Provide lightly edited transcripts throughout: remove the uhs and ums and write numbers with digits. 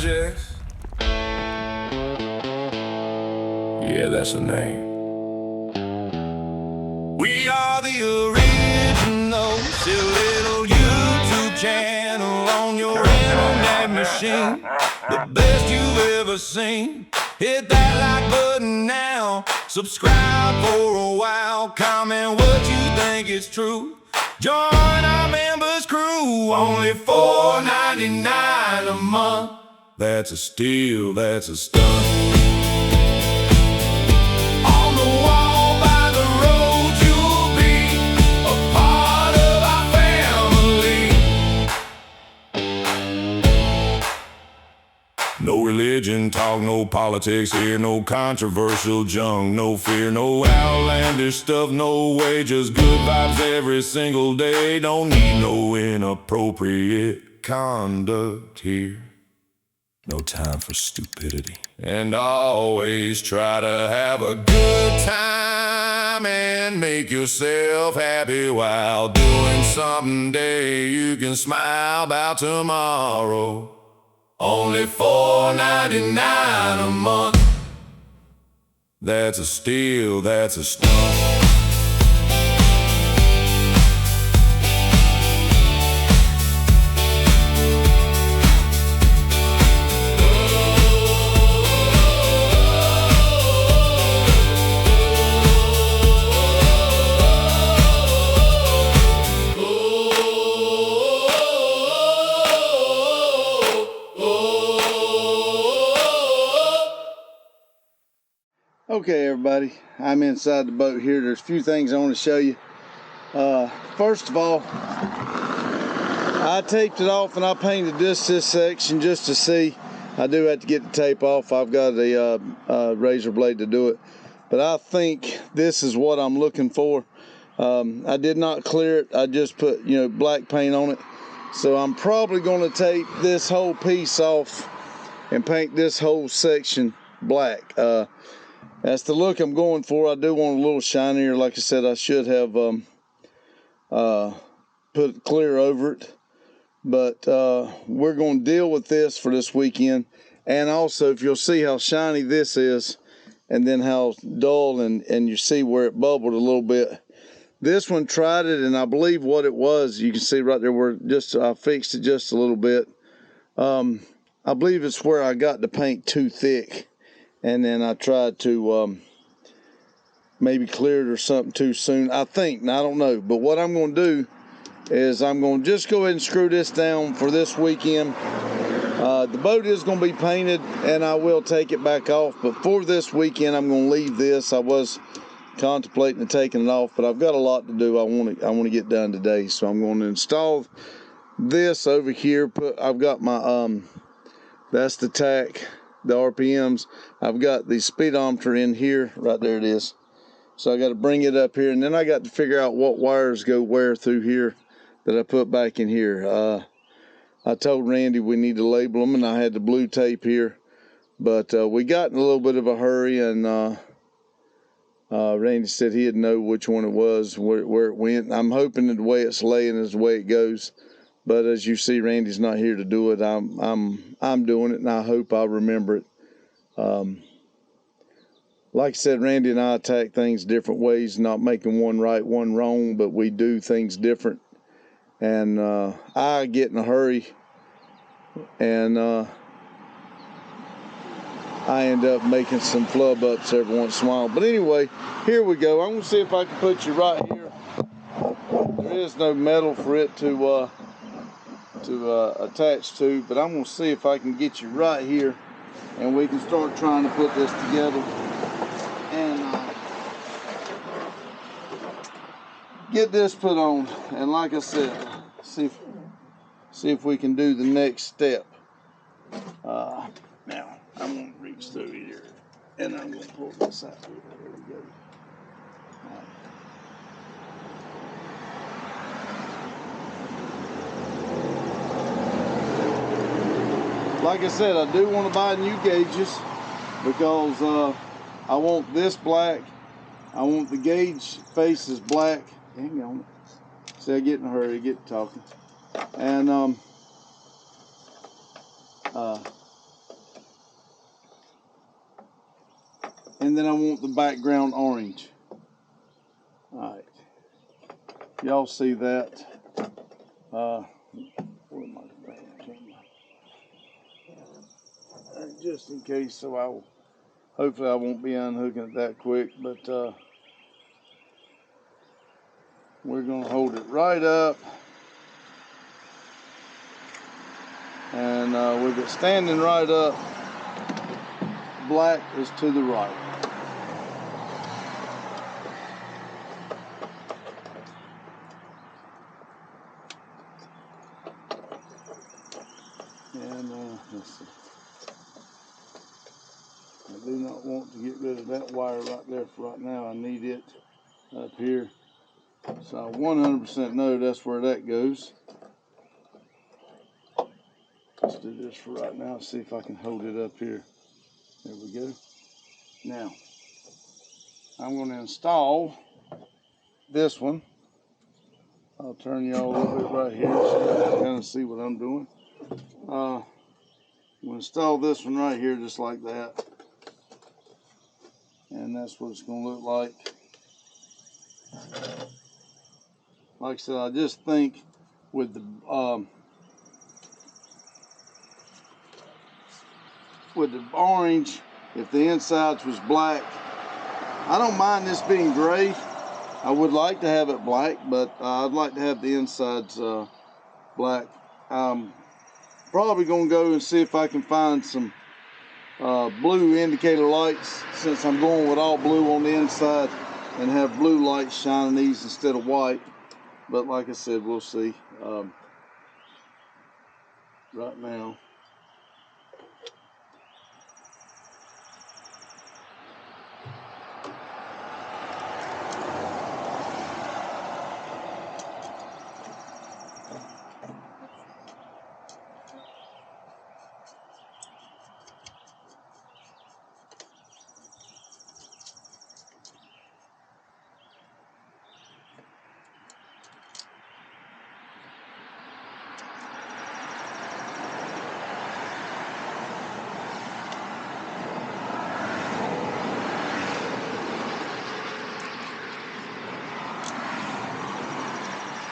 projects. Yeah, that's the name. We are the originals, your little YouTube channel on your internet machine. The best you've ever seen. Hit that like button now. Subscribe for a while. Comment what you think is true. Join our members crew. Only $4.99 a month. That's a steal, that's a stunt. On the wall by the road, you'll be a part of our family. No religion talk, no politics here, no controversial junk, no fear, no outlandish stuff, no way, just good vibes every single day. Don't need no inappropriate conduct here. No time for stupidity. And always try to have a good time and make yourself happy while doing something day you can smile about tomorrow. Only $4.99 a month. That's a steal, that's a stunt. Okay everybody, I'm inside the boat here. There's a few things I want to show you. First of all, I taped it off and I painted this section just to see. I do have to get the tape off. I've got a razor blade to do it. But I think this is what I'm looking for. I did not clear it. I just put black paint on it. So I'm probably going to tape this whole piece off and paint this whole section black. That's the look I'm going for. I do want a little shinier. Like I said, I should have put clear over it. But we're going to deal with this for this weekend. And also, if you'll see how shiny this is, and then how dull, and you see where it bubbled a little bit. This one tried it, and I believe what it was, you can see right there where I fixed it just a little bit. I believe it's where I got the paint too thick. And then I tried to maybe clear it or something too soon, I think. Now, I don't know. But what I'm going to do is I'm going to just go ahead and screw this down for this weekend. The boat is going to be painted, and I will take it back off. But for this weekend, I'm going to leave this. I was contemplating taking it off, but I've got a lot to do I want to get done today. So I'm going to install this over here. I've got my, that's the tack. The RPMs. I've got the speedometer in here. Right there it is. So I got to bring it up here, and then I got to figure out what wires go where through here that I put back in here. I told Randy we need to label them, and I had the blue tape here. But we got in a little bit of a hurry, and Randy said he'd know which one it was, where it went. I'm hoping that the way it's laying is the way it goes. But as you see, Randy's not here to do it. I'm doing it, and I hope I'll remember it. Like I said, Randy and I attack things different ways, not making one right, one wrong, but we do things different. And I get in a hurry, and I end up making some flub ups every once in a while. But anyway, here we go. I'm gonna see if I can put you right here. There is no metal for it to attach to, but I'm going to see if I can get you right here, and we can start trying to put this together and get this put on. And like I said, see if we can do the next step. Now I'm going to reach through here, and I'm going to pull this out. There we go. Like I said, I do want to buy new gauges because I want this black. I want the gauge faces black. Hang on. See, I get in a hurry, get talking. And and then I want the background orange. All right, y'all see that? Where am I? Just in case, so hopefully I won't be unhooking it that quick, but we're gonna hold it right up, and with it standing right up, black is to the right. And let's see. I do not want to get rid of that wire right there for right now. I need it up here. So I 100% know that's where that goes. Let's do this for right now. See if I can hold it up here. There we go. Now, I'm going to install this one. I'll turn y'all a little bit right here so you can kind of see what I'm doing. I'm going to install this one right here just like that. And that's what it's going to look like. Like I said, I just think with the orange, if the insides was black, I don't mind this being gray. I would like to have it black, but I'd like to have the insides black. I'm probably going to go and see if I can find some blue indicator lights, since I'm going with all blue on the inside, and have blue lights shining these instead of white. But like I said, we'll see. Right now,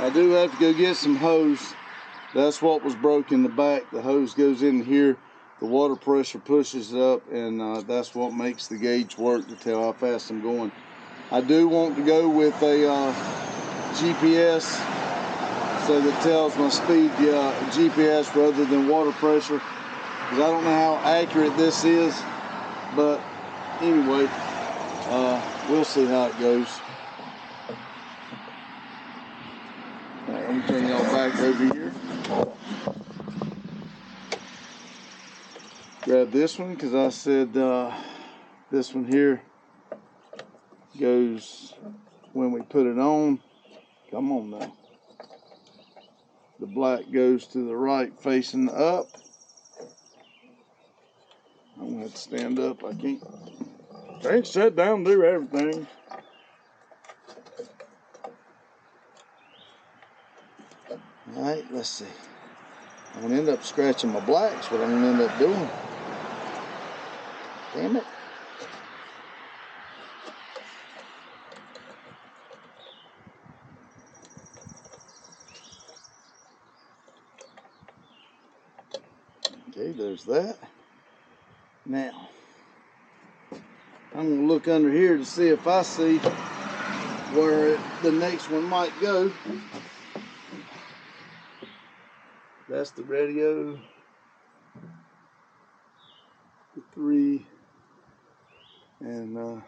I do have to go get some hose. That's what was broke in the back. The hose goes in here, the water pressure pushes it up, and that's what makes the gauge work to tell how fast I'm going. I do want to go with a GPS, so that tells my speed GPS rather than water pressure, because I don't know how accurate this is, but anyway, we'll see how it goes. Let me turn y'all back over here. Grab this one, because I said this one here goes when we put it on. Come on now. The black goes to the right facing up. I'm going to have to stand up. I can't sit down and do everything. Alright, let's see. I'm going to end up scratching my blacks, what I'm going to end up doing. Damn it. Okay, there's that. Now, I'm going to look under here to see if I see where the next one might go. That's the radio, the 3, and alright,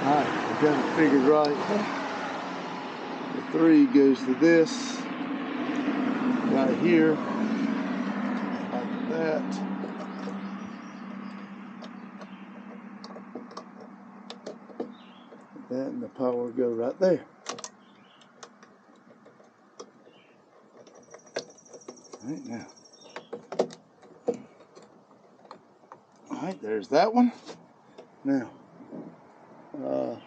I got it figured right. The 3 goes to this, right here, like that. That and the power go right there. Right now. right, there's that one. Now, uh-oh,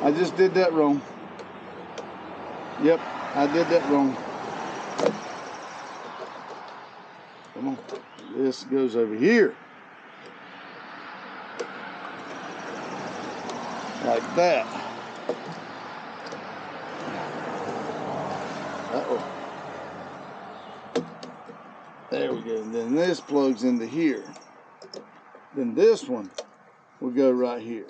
I just did that wrong. Yep, I did that wrong. Come on, this goes over here. Like that. Uh-oh. There we go. And then this plugs into here. Then this one will go right here.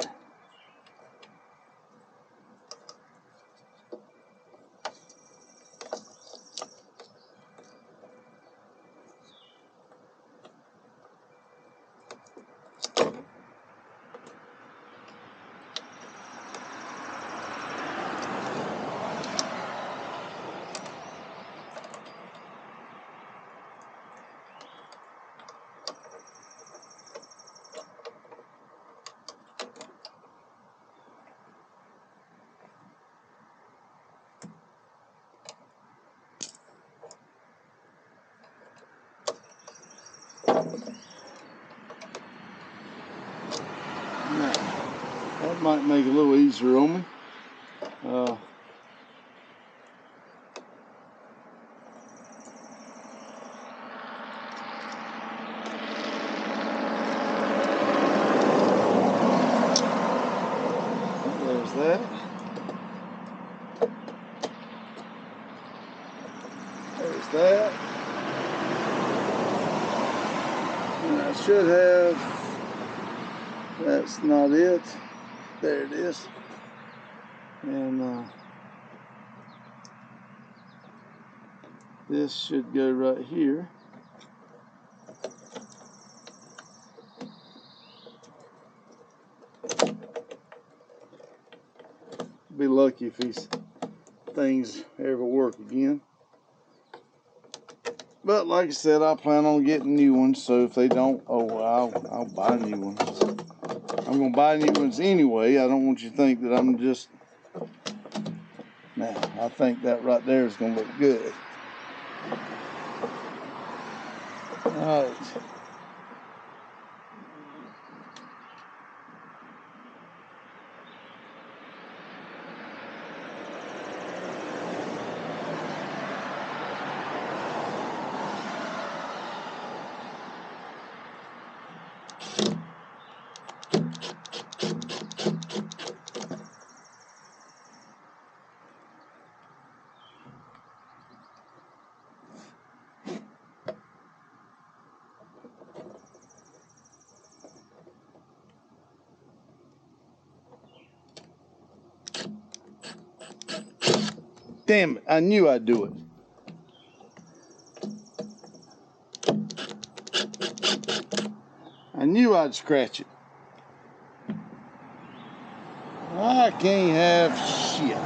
Now, that might make it a little easier on me. There's that. There's that. And I should have, that's not it. There it is. And this should go right here. Be lucky if these things ever work again. But like I said, I plan on getting new ones, so if they don't, oh well, I'll buy new ones. I'm gonna buy new ones anyway. I don't want you to think that I'm just, now I think that right there is gonna look good. Alright. Damn it, I knew I'd do it. I knew I'd scratch it. I can't have shit.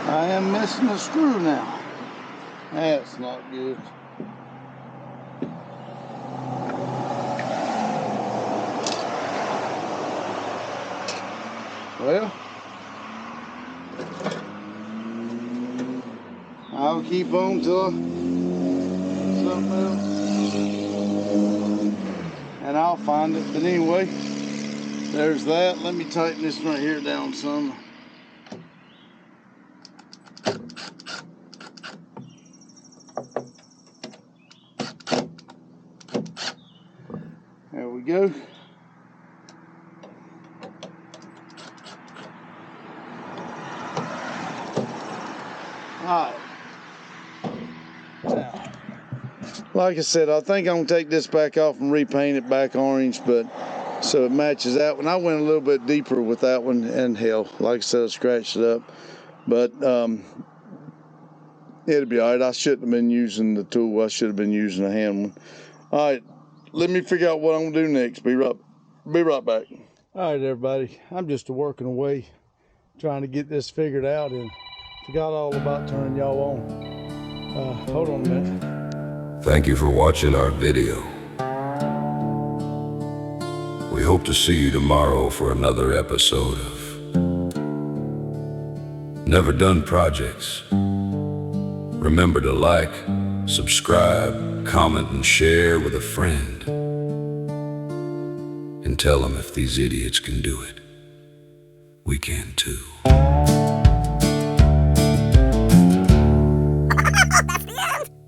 I am missing a screw now. That's not good. Well, I'll keep on till something else, and I'll find it. But anyway, there's that. Let me tighten this right here down some. There we go. Alright. Now, like I said, I think I'm gonna take this back off and repaint it back orange, but so it matches that one. I went a little bit deeper with that one, and hell, like I said, I scratched it up. But it'll be alright. I shouldn't have been using the tool. I should have been using a hand one. Alright, Let me figure out what I'm gonna do next. Be right back. All right, everybody. I'm just working away, trying to get this figured out, and forgot all about turning y'all on. Hold on a minute. Thank you for watching our video. We hope to see you tomorrow for another episode of Never Done Projects. Remember to like, subscribe, comment, and share with a friend. And tell them if these idiots can do it, we can too.